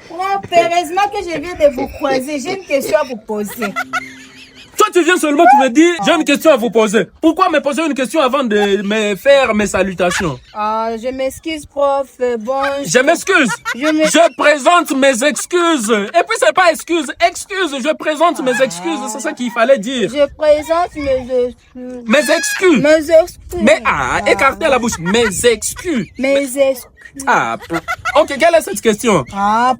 Prof, heureusement que je viens de vous croiser. J'ai une question à vous poser. Toi, tu viens seulement pour me dire, j'ai une question à vous poser. Pourquoi me poser une question avant de me faire mes salutations? Je m'excuse, prof. Bon. Je m'excuse. Je présente mes excuses. Et puis, c'est pas excuse. Je présente mes excuses. C'est ça qu'il fallait dire. Je présente mes excuses. Mes excuses. Mes excuses. Mais, écartez la bouche. Mes excuses. Mes excuses. Ok, quelle est cette question?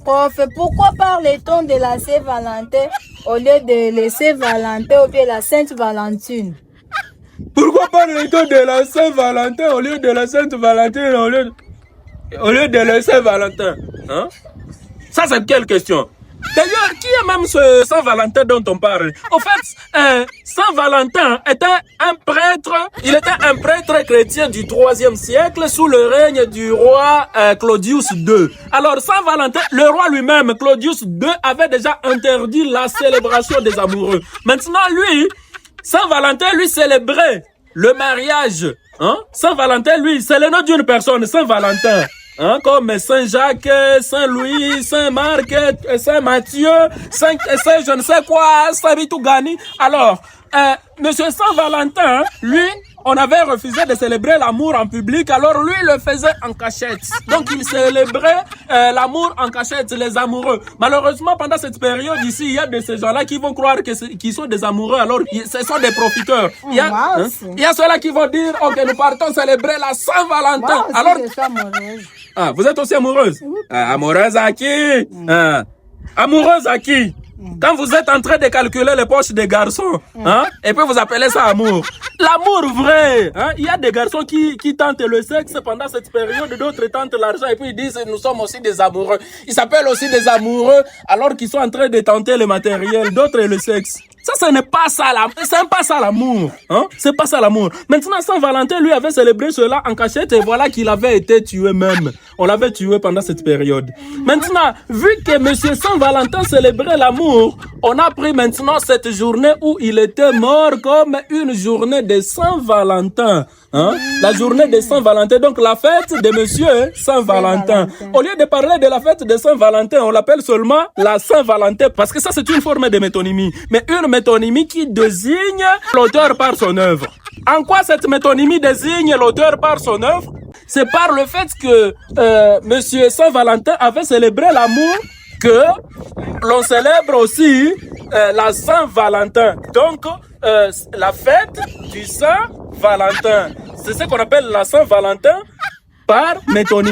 Prof, pourquoi parle-t-on de la Saint-Valentin au lieu de la Saint-Valentin ou bien la Sainte-Valentine? Pourquoi parle-t-on de la Saint-Valentin au lieu de la Sainte-Valentine au lieu de la Saint-Valentin? Hein? Ça, c'est quelle question? D'ailleurs, qui est même ce Saint-Valentin dont on parle? En fait, Saint-Valentin était un prêtre, il était un prêtre chrétien du 3e siècle sous le règne du roi Claudius II. Alors, Saint-Valentin, le roi lui-même, Claudius II, avait déjà interdit la célébration des amoureux. Maintenant, lui, Saint-Valentin, lui, célébrait le mariage. Hein? Saint-Valentin, lui, c'est le nom d'une personne, Saint-Valentin. Hein, comme Saint-Jacques, Saint-Louis, Saint-Marc, Saint-Matthieu, Saint je ne sais quoi, Saint-Bitougani. Alors, Monsieur Saint-Valentin, lui, on avait refusé de célébrer l'amour en public, alors lui, il le faisait en cachette. Donc, il célébrait l'amour en cachette, les amoureux. Malheureusement, pendant cette période ici, il y a de ces gens-là qui vont croire qu'ils sont des amoureux, alors ce sont des profiteurs. Il y a ceux-là qui vont dire, ok, nous partons célébrer la Saint-Valentin. Alors, vous êtes aussi amoureuse? Amoureuse à qui? Amoureuse à qui? Quand vous êtes en train de calculer les poches des garçons, hein, et puis vous appelez ça amour. L'amour vrai, hein, il y a des garçons qui tentent le sexe pendant cette période, d'autres tentent l'argent et puis ils disent nous sommes aussi des amoureux. Ils s'appellent aussi des amoureux alors qu'ils sont en train de tenter le matériel, d'autres le sexe. Ça, ce n'est pas ça l'amour, hein? C'est pas ça l'amour. Maintenant, Saint-Valentin, lui, avait célébré cela en cachette et voilà qu'il avait été tué même. On l'avait tué pendant cette période. Maintenant, vu que Monsieur Saint-Valentin célébrait l'amour, on a pris maintenant cette journée où il était mort comme une journée de Saint-Valentin. Hein? La journée de Saint-Valentin, donc la fête de Monsieur Saint-Valentin. Au lieu de parler de la fête de Saint-Valentin, on l'appelle seulement la Saint-Valentin parce que ça c'est une forme de métonymie. Mais une métonymie qui désigne l'auteur par son œuvre. En quoi cette métonymie désigne l'auteur par son œuvre? C'est par le fait que Monsieur Saint-Valentin avait célébré l'amour que l'on célèbre aussi la Saint-Valentin. Donc, la fête du Saint-Valentin. C'est ce qu'on appelle la Saint-Valentin par métonymie.